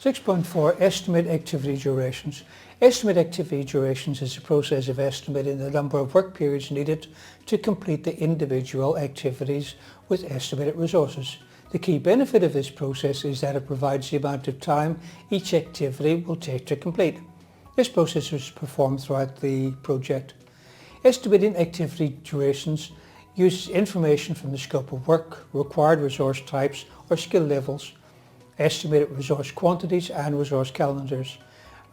6.4 Estimate activity durations. Estimate activity durations is a process of estimating the number of work periods needed to complete the individual activities with estimated resources. The key benefit of this process is that it provides the amount of time each activity will take to complete. This process is performed throughout the project. Estimating activity durations uses information from the scope of work, required resource types or skill levels, estimated resource quantities and resource calendars.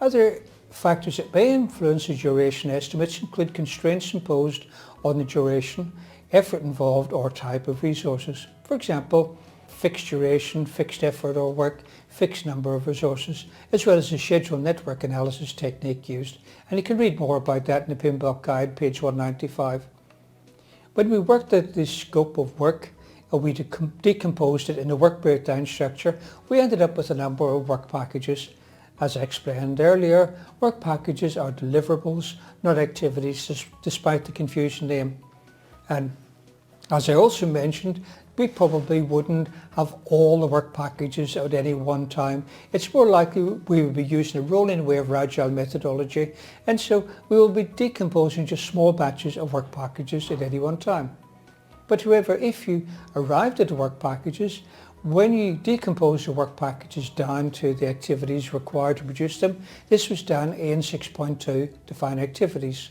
Other factors that may influence the duration estimates include constraints imposed on the duration, effort involved or type of resources. For example, fixed duration, fixed effort or work, fixed number of resources, as well as the schedule network analysis technique used. And you can read more about that in the PMBOK guide, page 195. When we worked at the scope of work, we decomposed it in a work breakdown structure, we ended up with a number of work packages. As I explained earlier, work packages are deliverables, not activities, despite the confusing name. And as I also mentioned, we probably wouldn't have all the work packages at any one time. It's more likely we will be using a rolling wave or agile methodology, and so we will be decomposing just small batches of work packages at any one time. But however, if you arrived at the work packages, when you decompose the work packages down to the activities required to produce them, this was done in 6.2, define activities.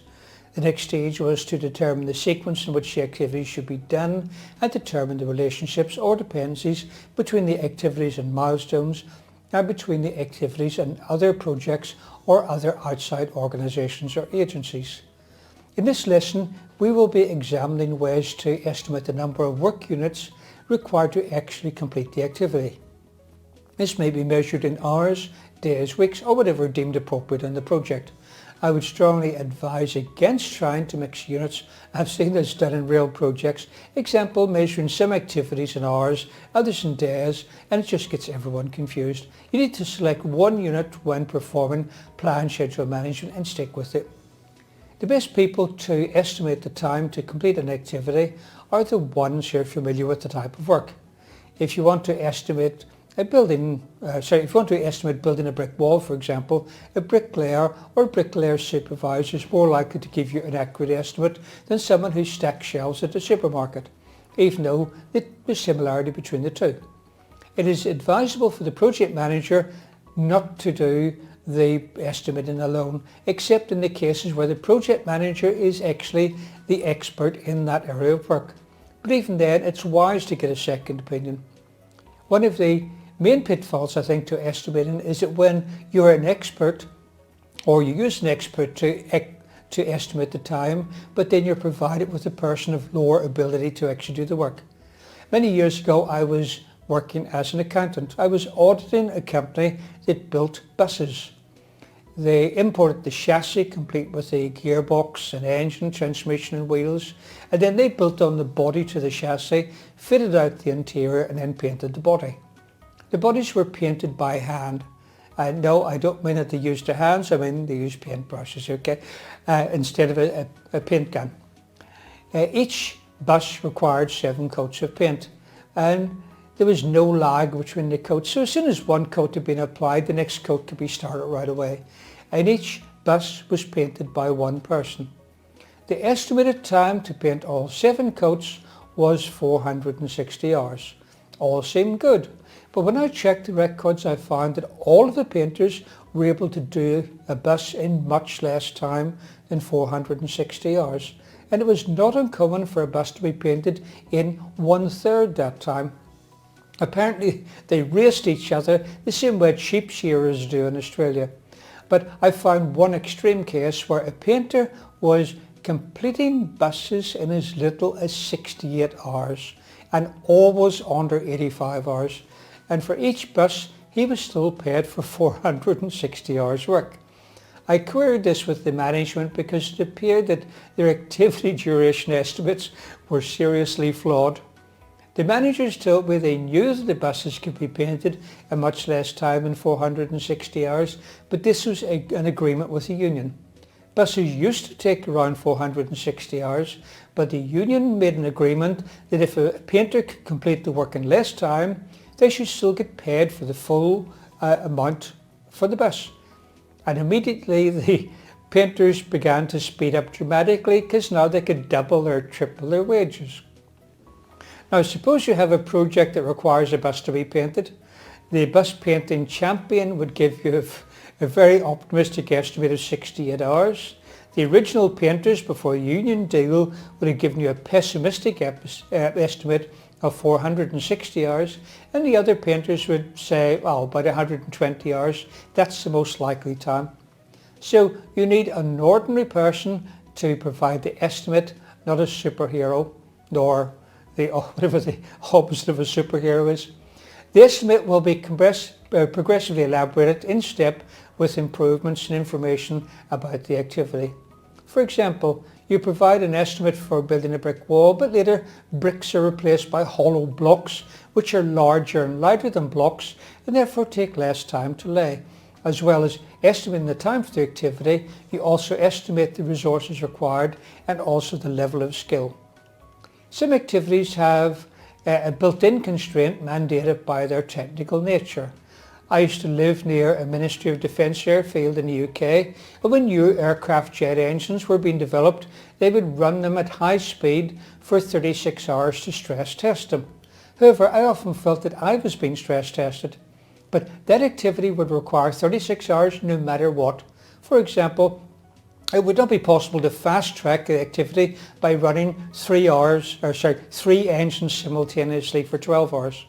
The next stage was to determine the sequence in which the activities should be done and determine the relationships or dependencies between the activities and milestones and between the activities and other projects or other outside organisations or agencies. In this lesson, we will be examining ways to estimate the number of work units required to actually complete the activity. This may be measured in hours, days, weeks, or whatever deemed appropriate in the project. I would strongly advise against trying to mix units. I've seen this done in real projects. Example, measuring some activities in hours, others in days, and it just gets everyone confused. You need to select one unit when performing plan schedule management and stick with it. The best people to estimate the time to complete an activity are the ones who are familiar with the type of work. If you want to estimate building a brick wall, for example, a bricklayer or bricklayer supervisor is more likely to give you an accurate estimate than someone who stacks shelves at a supermarket, even though there's a similarity between the two. It is advisable for the project manager not to do the estimating alone, except in the cases where the project manager is actually the expert in that area of work. But even then, it's wise to get a second opinion. One of the main pitfalls, I think, to estimating is that when you're an expert, or you use an expert to estimate the time, but then you're provided with a person of lower ability to actually do the work. Many years ago, I was working as an accountant. I was auditing a company that built buses. They imported the chassis complete with the gearbox and engine, transmission and wheels, and then they built on the body to the chassis, fitted out the interior and then painted the body. The bodies were painted by hand. No, I don't mean that they used their hands, I mean they used paint brushes, okay, instead of a paint gun. Each bus required 7 coats of paint, and there was no lag between the coats, so as soon as one coat had been applied, the next coat could be started right away. And each bus was painted by one person. The estimated time to paint all 7 coats was 460 hours. All seemed good, but when I checked the records, I found that all of the painters were able to do a bus in much less time than 460 hours. And it was not uncommon for a bus to be painted in 1/3 that time. Apparently they raced each other the same way sheep shearers do in Australia. But I found one extreme case where a painter was completing buses in as little as 68 hours and always under 85 hours. And for each bus he was still paid for 460 hours work. I queried this with the management because it appeared that their activity duration estimates were seriously flawed. The managers told me they knew that the buses could be painted in much less time than 460 hours, but this was an agreement with the union. Buses used to take around 460 hours, but the union made an agreement that if a painter could complete the work in less time, they should still get paid for the full amount for the bus. And immediately the painters began to speed up dramatically because now they could double or triple their wages. Now suppose you have a project that requires a bus to be painted. The bus painting champion would give you a very optimistic estimate of 68 hours. The original painters before the union deal would have given you a pessimistic estimate of 460 hours, and the other painters would say, well, about 120 hours. That's the most likely time. So you need an ordinary person to provide the estimate, not a superhero, nor whatever the opposite of a superhero is. The estimate will be progressively elaborated in step with improvements and information about the activity. For example, you provide an estimate for building a brick wall, but later bricks are replaced by hollow blocks, which are larger and lighter than blocks and therefore take less time to lay. As well as estimating the time for the activity, you also estimate the resources required and also the level of skill. Some activities have a built-in constraint mandated by their technical nature. I used to live near a Ministry of Defence airfield in the UK, and when new aircraft jet engines were being developed, they would run them at high speed for 36 hours to stress test them. However, I often felt that I was being stress tested, but that activity would require 36 hours no matter what. For example, it would not be possible to fast track the activity by running 3 engines simultaneously for 12 hours.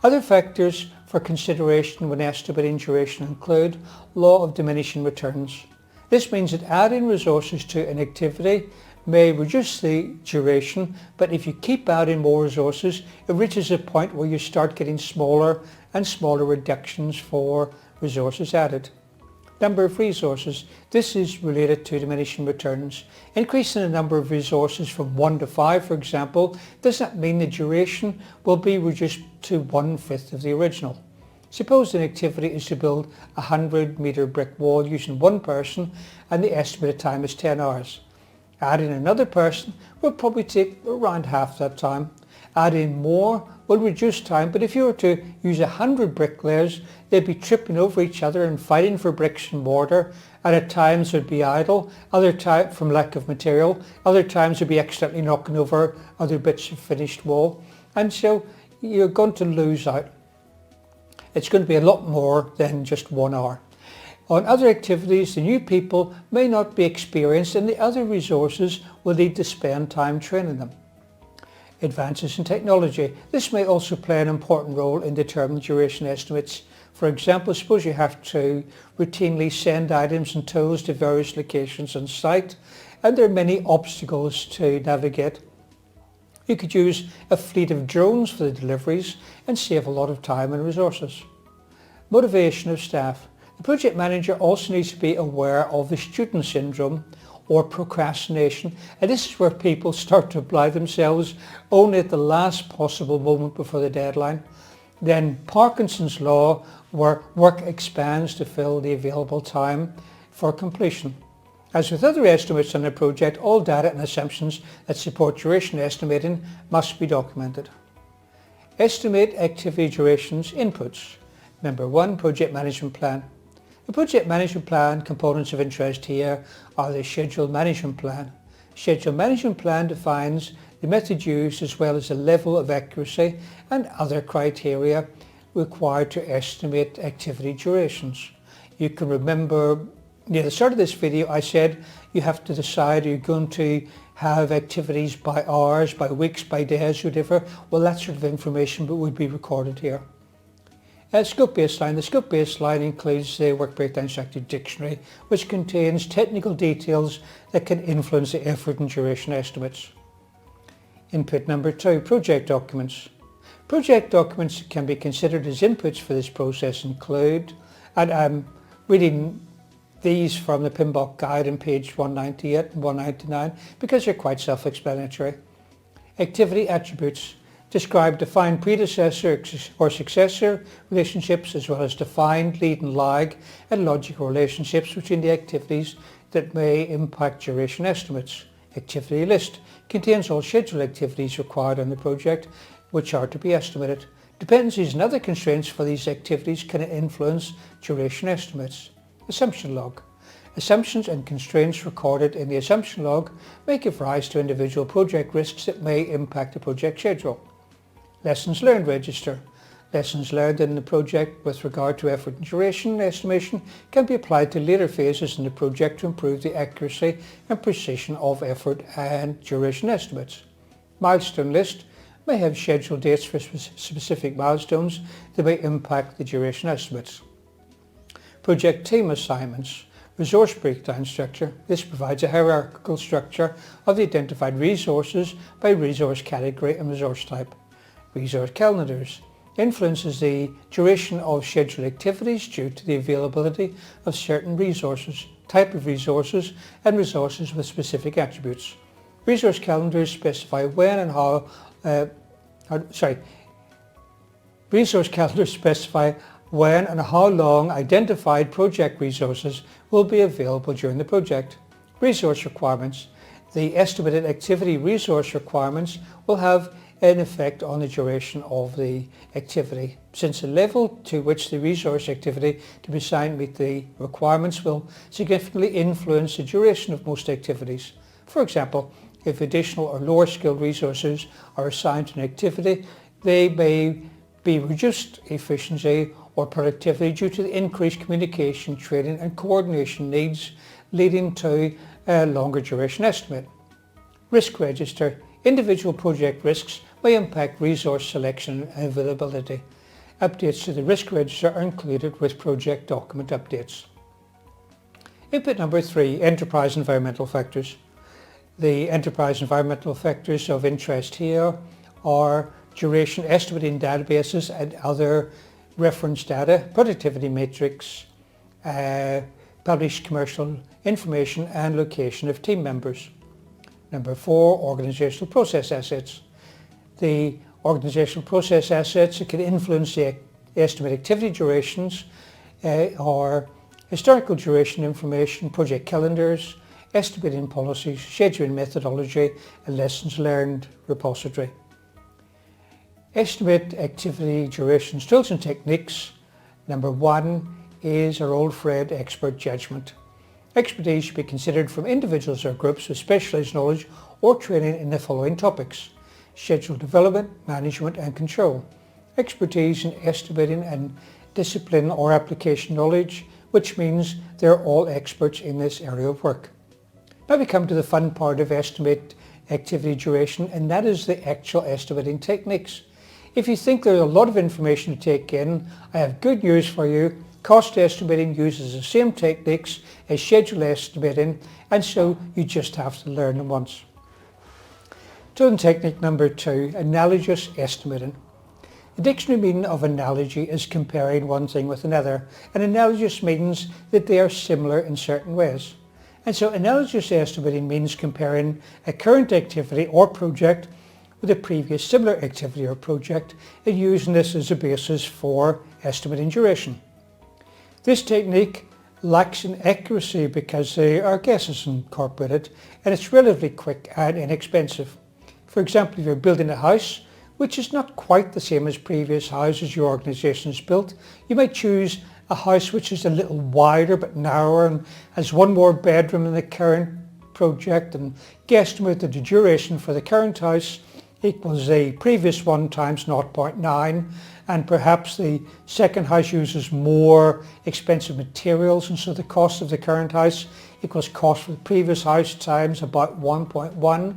Other factors for consideration when estimating duration include law of diminishing returns. This means that adding resources to an activity may reduce the duration, but if you keep adding more resources, it reaches a point where you start getting smaller and smaller reductions for resources added. Number of resources. This is related to diminishing returns. Increasing the number of resources from 1 to 5, for example, does not mean the duration will be reduced to 1/5 of the original. Suppose an activity is to build a 100-metre brick wall using one person and the estimated time is 10 hours. Adding another person will probably take around half that time. Adding more will reduce time, but if you were to use 100 bricklayers, they'd be tripping over each other and fighting for bricks and mortar, and at times they'd be idle, other times from lack of material, other times they'd be accidentally knocking over other bits of finished wall, and so you're going to lose out. It's going to be a lot more than just 1 hour. On other activities, the new people may not be experienced and the other resources will need to spend time training them. Advances in technology. This may also play an important role in determining duration estimates. For example, suppose you have to routinely send items and tools to various locations on site and there are many obstacles to navigate. You could use a fleet of drones for the deliveries and save a lot of time and resources. Motivation of staff. The project manager also needs to be aware of the student syndrome or procrastination, and this is where people start to apply themselves only at the last possible moment before the deadline. Then Parkinson's law, where work expands to fill the available time for completion. As with other estimates on a project, all data and assumptions that support duration estimating must be documented. Estimate activity durations inputs. Number 1, project management plan. The project management plan components of interest here are the schedule management plan. Schedule management plan defines the method used as well as the level of accuracy and other criteria required to estimate activity durations. You can remember near the start of this video I said you have to decide you're going to have activities by hours, by weeks, by days, whatever. Well, that sort of information would be recorded here. Scope baseline. The scope baseline includes the Work Breakdown Structured Dictionary, which contains technical details that can influence the effort and duration estimates. Input number 2, project documents. Project documents can be considered as inputs for this process include, and I'm reading these from the PMBOK guide on page 198 and 199 because they're quite self-explanatory. Activity attributes. Describe defined predecessor or successor relationships as well as defined lead and lag and logical relationships between the activities that may impact duration estimates. Activity list contains all scheduled activities required on the project which are to be estimated. Dependencies and other constraints for these activities can influence duration estimates. Assumption log. Assumptions and constraints recorded in the assumption log may give rise to individual project risks that may impact the project schedule. Lessons learned register. Lessons learned in the project with regard to effort and duration estimation can be applied to later phases in the project to improve the accuracy and precision of effort and duration estimates. Milestone list may have scheduled dates for specific milestones that may impact the duration estimates. Project team assignments. Resource breakdown structure. This provides a hierarchical structure of the identified resources by resource category and resource type. Resource calendars. Influences the duration of scheduled activities due to the availability of certain resources, type of resources, and resources with specific attributes. Resource calendars specify when and how Resource calendars specify when and how long identified project resources will be available during the project. Resource requirements. The estimated activity resource requirements will have an effect on the duration of the activity, since the level to which the resource activity to be assigned meet the requirements will significantly influence the duration of most activities. For example, if additional or lower skilled resources are assigned to an activity, they may be reduced efficiency or productivity due to the increased communication, training and coordination needs, leading to a longer duration estimate. Risk register. Individual project risks may impact resource selection and availability. Updates to the risk register are included with project document updates. Input number 3, enterprise environmental factors. The enterprise environmental factors of interest here are duration estimating databases and other reference data, productivity matrix, published commercial information and location of team members. Number 4, organizational process assets. The organizational process assets that can influence the estimate activity durations are historical duration information, project calendars, estimating policies, scheduling methodology, and lessons learned repository. Estimate activity durations, tools and techniques. Number 1 is our old friend expert judgment. Expertise should be considered from individuals or groups with specialised knowledge or training in the following topics: schedule development, management and control. Expertise in estimating and discipline or application knowledge, which means they're all experts in this area of work. Now we come to the fun part of estimate activity duration, and that is the actual estimating techniques. If you think there's a lot of information to take in, I have good news for you. Cost estimating uses the same techniques as schedule estimating, and so you just have to learn them once. Tool technique number 2, analogous estimating. The dictionary meaning of analogy is comparing one thing with another, and analogous means that they are similar in certain ways. And so analogous estimating means comparing a current activity or project with a previous similar activity or project and using this as a basis for estimating duration. This technique lacks in accuracy because there are guesses incorporated, and it's relatively quick and inexpensive. For example, if you're building a house, which is not quite the same as previous houses your organisation has built, you might choose a house which is a little wider but narrower and has one more bedroom than the current project, and guesstimate that the duration for the current house equals the previous one times 0.9, and perhaps the second house uses more expensive materials, and so the cost of the current house equals cost for the previous house times about 1.1.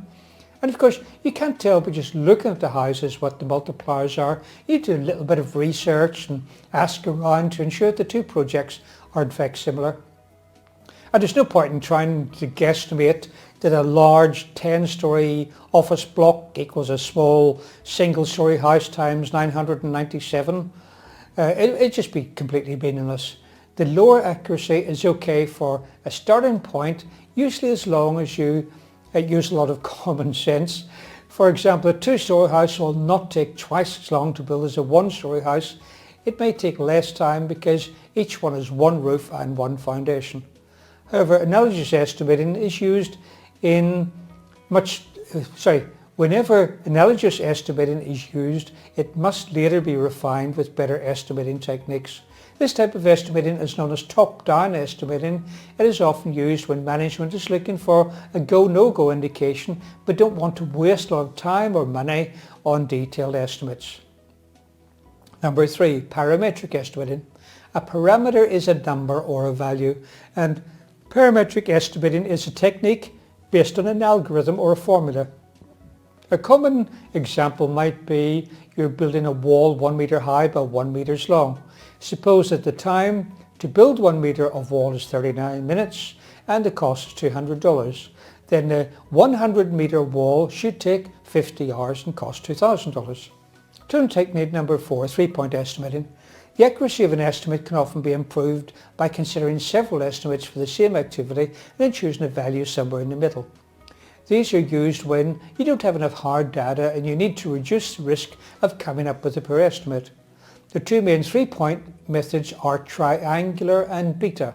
And of course you can't tell by just looking at the houses what the multipliers are. You do a little bit of research and ask around to ensure that the two projects are in fact similar. And there's no point in trying to guesstimate that a large 10-storey office block equals a small single-storey house times 997. It'd just be completely meaningless. The lower accuracy is okay for a starting point, usually as long as you use a lot of common sense. For example, a 2-storey house will not take twice as long to build as a 1-storey house. It may take less time because each one has one roof and one foundation. However, analogous estimating is used Whenever analogous estimating is used, it must later be refined with better estimating techniques. This type of estimating is known as top-down estimating. It is often used when management is looking for a go-no-go indication but don't want to waste a lot of time or money on detailed estimates. Number 3, parametric estimating. A parameter is a number or a value, and parametric estimating is a technique based on an algorithm or a formula. A common example might be you're building a wall 1 meter high by 1 meter long. Suppose that the time to build 1 meter of wall is 39 minutes and the cost is $200. Then the 100 meter wall should take 50 hours and cost $2,000. Turn technique number 4, 3-point estimating. The accuracy of an estimate can often be improved by considering several estimates for the same activity and then choosing a value somewhere in the middle. These are used when you don't have enough hard data and you need to reduce the risk of coming up with a poor estimate. The two main 3-point methods are triangular and beta.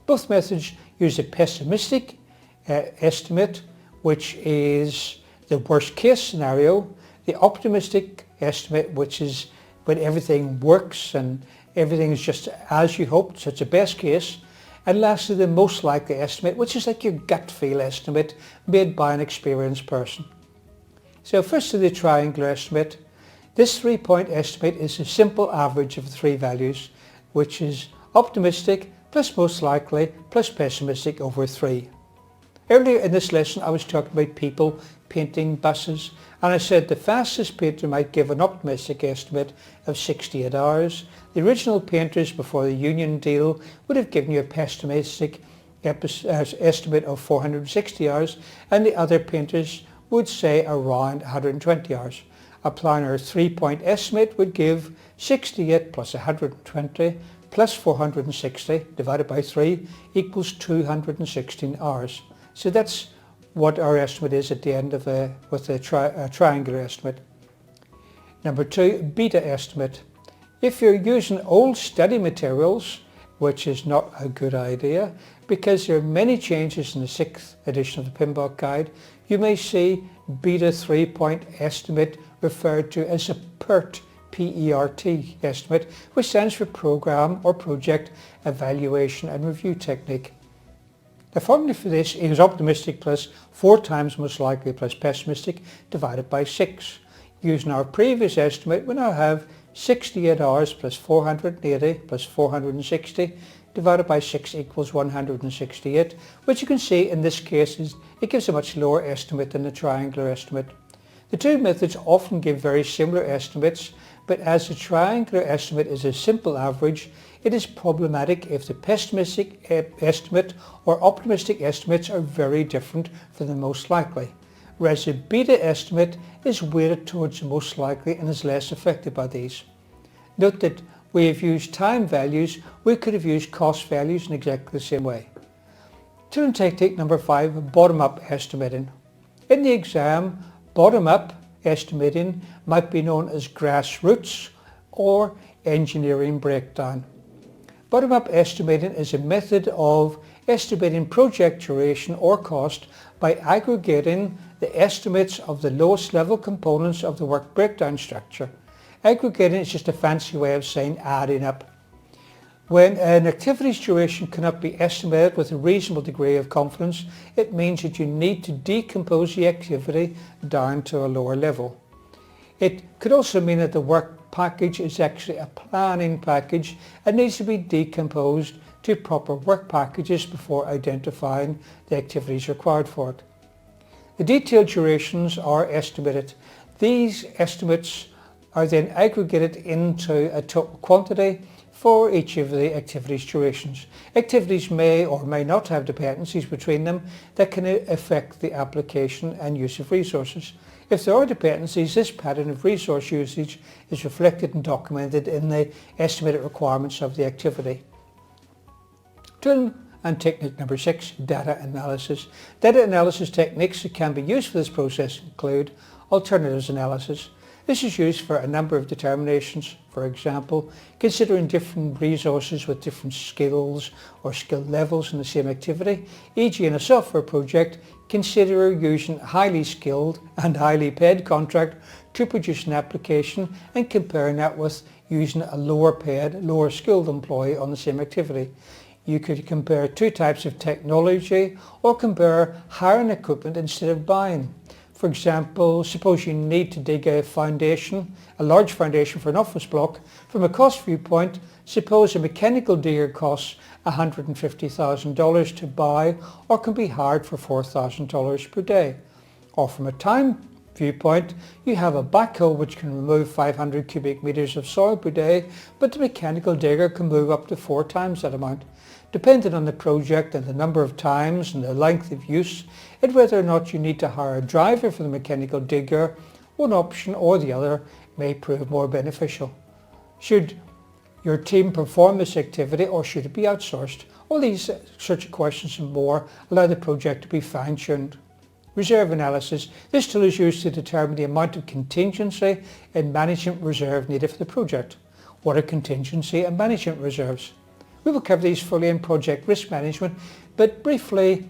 Both methods use a pessimistic estimate, which is the worst case scenario, the optimistic estimate, which is when everything works and everything is just as you hoped, so it's a best case, and lastly the most likely estimate, which is like your gut feel estimate made by an experienced person. So firstly, the triangular estimate. This 3-point estimate is a simple average of 3 values, which is optimistic plus most likely plus pessimistic over 3. Earlier in this lesson I was talking about people painting buses, and I said the fastest painter might give an optimistic estimate of 68 hours. The original painters before the union deal would have given you a pessimistic estimate of 460 hours, and the other painters would say around 120 hours. Applying our 3-point estimate would give 68 plus 120 plus 460 divided by 3 equals 216 hours. So that's what our estimate is at the end of with a triangular estimate. Number 2, beta estimate. If you're using old study materials, which is not a good idea because there are many changes in the 6th edition of the PMBOK guide, you may see beta 3-point estimate referred to as a PERT, P-E-R-T estimate, which stands for Program or Project Evaluation and Review Technique. The formula for this is optimistic plus 4 times most likely plus pessimistic divided by 6. Using our previous estimate, we now have 68 hours plus 480 plus 460 divided by 6 equals 168, which you can see in this case it gives a much lower estimate than the triangular estimate. The two methods often give very similar estimates, but as the triangular estimate is a simple average, it is problematic if the pessimistic estimate or optimistic estimates are very different from the most likely, whereas the beta estimate is weighted towards the most likely and is less affected by these. Note that we have used time values, we could have used cost values in exactly the same way. Turn technique number 5, bottom-up estimating. In the exam, bottom-up estimating might be known as grassroots or engineering breakdown. Bottom-up estimating is a method of estimating project duration or cost by aggregating the estimates of the lowest level components of the work breakdown structure. Aggregating is just a fancy way of saying adding up. When an activity's duration cannot be estimated with a reasonable degree of confidence, it means that you need to decompose the activity down to a lower level. It could also mean that the work package is actually a planning package and needs to be decomposed to proper work packages before identifying the activities required for it. The detailed durations are estimated. These estimates are then aggregated into a total quantity for each of the activities' durations. Activities may or may not have dependencies between them that can affect the application and use of resources. If there are dependencies, this pattern of resource usage is reflected and documented in the estimated requirements of the activity. Tool and technique number 6, data analysis. Data analysis techniques that can be used for this process include alternatives analysis. This is used for a number of determinations. For example, considering different resources with different skills or skill levels in the same activity, e.g. in a software project, consider using a highly skilled and highly paid contract to produce an application and comparing that with using a lower paid, lower skilled employee on the same activity. You could compare two types of technology or compare hiring equipment instead of buying. For example, suppose you need to dig a foundation, a large foundation for an office block. From a cost viewpoint, suppose a mechanical digger costs $150,000 to buy or can be hired for $4,000 per day. Or from a time viewpoint, you have a backhoe which can remove 500 cubic meters of soil per day, but the mechanical digger can move up to 4 times that amount. Depending on the project and the number of times and the length of use, and whether or not you need to hire a driver for the mechanical digger, one option or the other may prove more beneficial. Should your team perform this activity or should it be outsourced? All these sorts of questions and more allow the project to be fine-tuned. Reserve analysis. This tool is used to determine the amount of contingency and management reserve needed for the project. What are contingency and management reserves? We will cover these fully in project risk management, but briefly,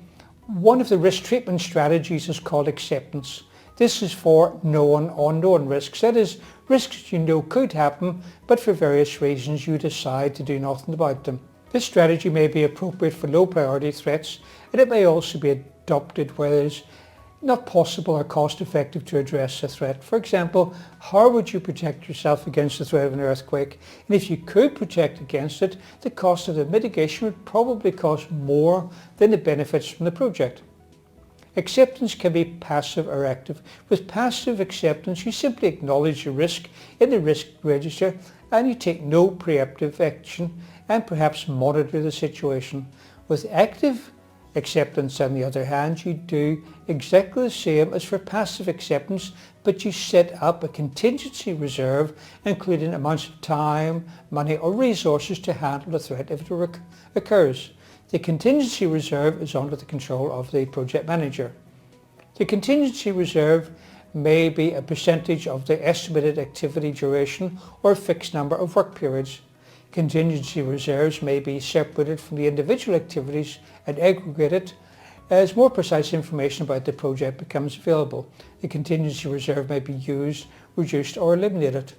one of the risk treatment strategies is called acceptance. This is for known unknown risks, that is, risks you know could happen, but for various reasons you decide to do nothing about them. This strategy may be appropriate for low priority threats, and it may also be adopted where it is not possible or cost effective to address a threat. For example, how would you protect yourself against the threat of an earthquake? And if you could protect against it, the cost of the mitigation would probably cost more than the benefits from the project. Acceptance can be passive or active. With passive acceptance, you simply acknowledge the risk in the risk register and you take no preemptive action and perhaps monitor the situation. With active acceptance, on the other hand, you do exactly the same as for passive acceptance, but you set up a contingency reserve, including amounts of time, money or resources to handle the threat if it occurs. The contingency reserve is under the control of the project manager. The contingency reserve may be a percentage of the estimated activity duration or a fixed number of work periods. Contingency reserves may be separated from the individual activities and aggregated as more precise information about the project becomes available. The contingency reserve may be used, reduced or eliminated.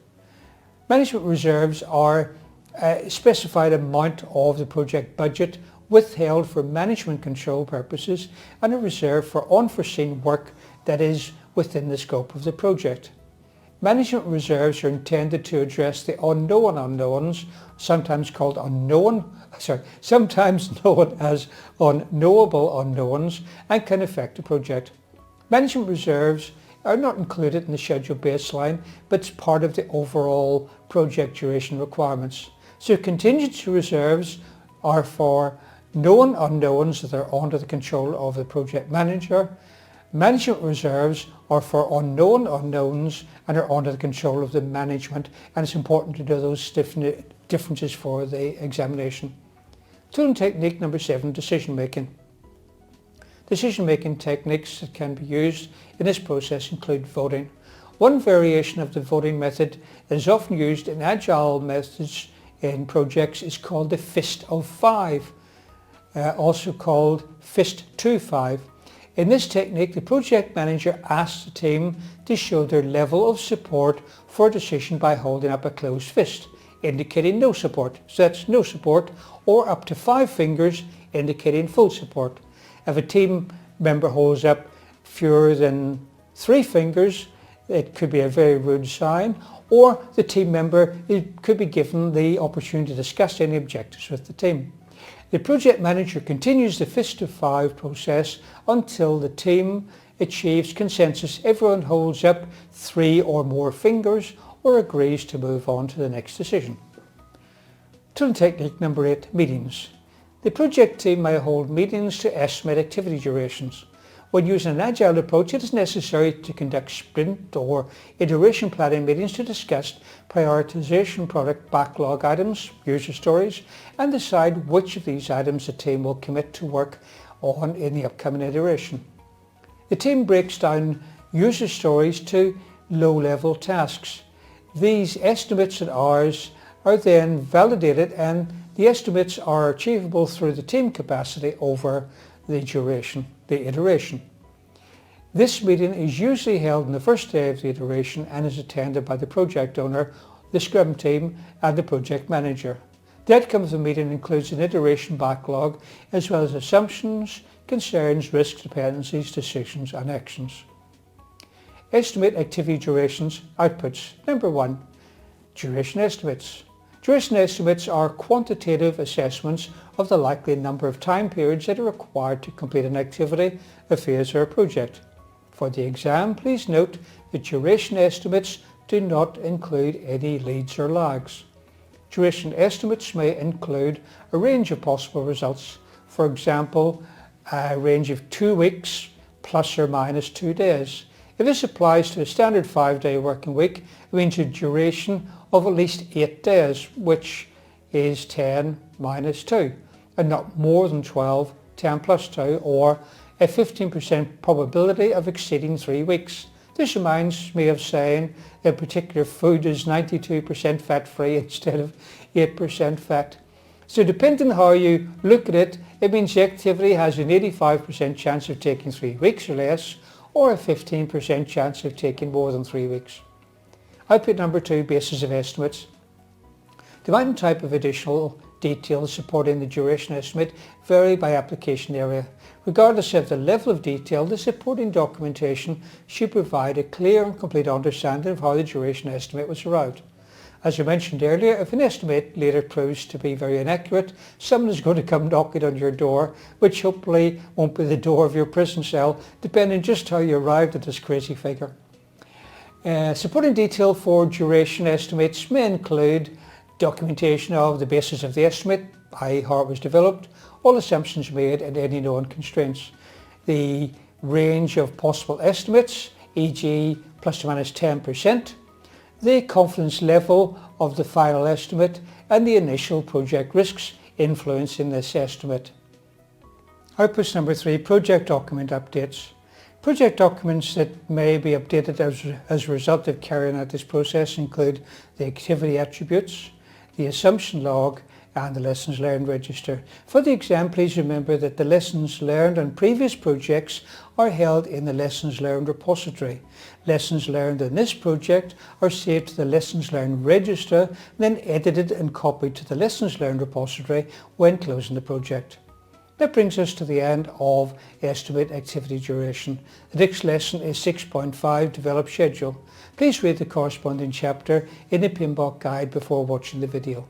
Management reserves are a specified amount of the project budget withheld for management control purposes and a reserve for unforeseen work that is within the scope of the project. Management reserves are intended to address the unknown unknowns, sometimes known as unknowable unknowns, and can affect a project. Management reserves are not included in the schedule baseline, but it's part of the overall project duration requirements. So contingency reserves are for known unknowns that are under the control of the project manager. Management reserves are for unknown unknowns and are under the control of the management, and it's important to know those differences for the examination. Tool and technique number 7, decision making. Decision making techniques that can be used in this process include voting. One variation of the voting method that is often used in agile methods in projects is called the Fist of 5, also called Fist to 5. In this technique, the project manager asks the team to show their level of support for a decision by holding up a closed fist, indicating no support. So that's no support, or up to 5 fingers, indicating full support. If a team member holds up fewer than 3 fingers, it could be a very rude sign, or the team member could be given the opportunity to discuss any objectives with the team. The project manager continues the Fist of 5 process until the team achieves consensus. Everyone holds up 3 or more fingers or agrees to move on to the next decision. Tool and technique number 8, meetings. The project team may hold meetings to estimate activity durations. When using an agile approach, it is necessary to conduct sprint or iteration planning meetings to discuss prioritization product backlog items, user stories, and decide which of these items the team will commit to work on in the upcoming iteration. The team breaks down user stories to low-level tasks. These estimates and hours are then validated, and the estimates are achievable through the team capacity over the duration, the iteration. This meeting is usually held on the first day of the iteration and is attended by the project owner, the Scrum team and the project manager. The outcome of the meeting includes an iteration backlog as well as assumptions, concerns, risks, dependencies, decisions and actions. Estimate activity durations, outputs. Number 1. Duration estimates. Duration estimates are quantitative assessments of the likely number of time periods that are required to complete an activity, a phase or a project. For the exam, please note that duration estimates do not include any leads or lags. Duration estimates may include a range of possible results. For example, a range of 2 weeks plus or minus 2 days. If this applies to a standard 5-day working week, it means a duration of at least 8 days, which is 10 minus 2, and not more than 12, 10 plus 2, or a 15% probability of exceeding 3 weeks. This reminds me of saying that a particular food is 92% fat-free instead of 8% fat. So depending on how you look at it, it means the activity has an 85% chance of taking 3 weeks or less, or a 15% chance of taking more than 3 weeks. Output number 2, basis of estimates. The amount and type of additional details supporting the duration estimate vary by application area. Regardless of the level of detail, the supporting documentation should provide a clear and complete understanding of how the duration estimate was arrived. As I mentioned earlier, if an estimate later proves to be very inaccurate, someone is going to come knocking on your door, which hopefully won't be the door of your prison cell, depending just how you arrived at this crazy figure. Supporting detail for duration estimates may include documentation of the basis of the estimate, i.e. how it was developed, all assumptions made and any known constraints, the range of possible estimates, e.g. plus or minus 10%, the confidence level of the final estimate and the initial project risks influencing this estimate. Outputs number 3, project document updates. Project documents that may be updated as a result of carrying out this process include the activity attributes, the assumption log and the lessons learned register. For the exam, please remember that the lessons learned on previous projects are held in the lessons learned repository. Lessons learned in this project are saved to the lessons learned register, then edited and copied to the lessons learned repository when closing the project. That brings us to the end of estimate activity duration. The next lesson is 6.5, develop schedule. Please read the corresponding chapter in the PMBOK guide before watching the video.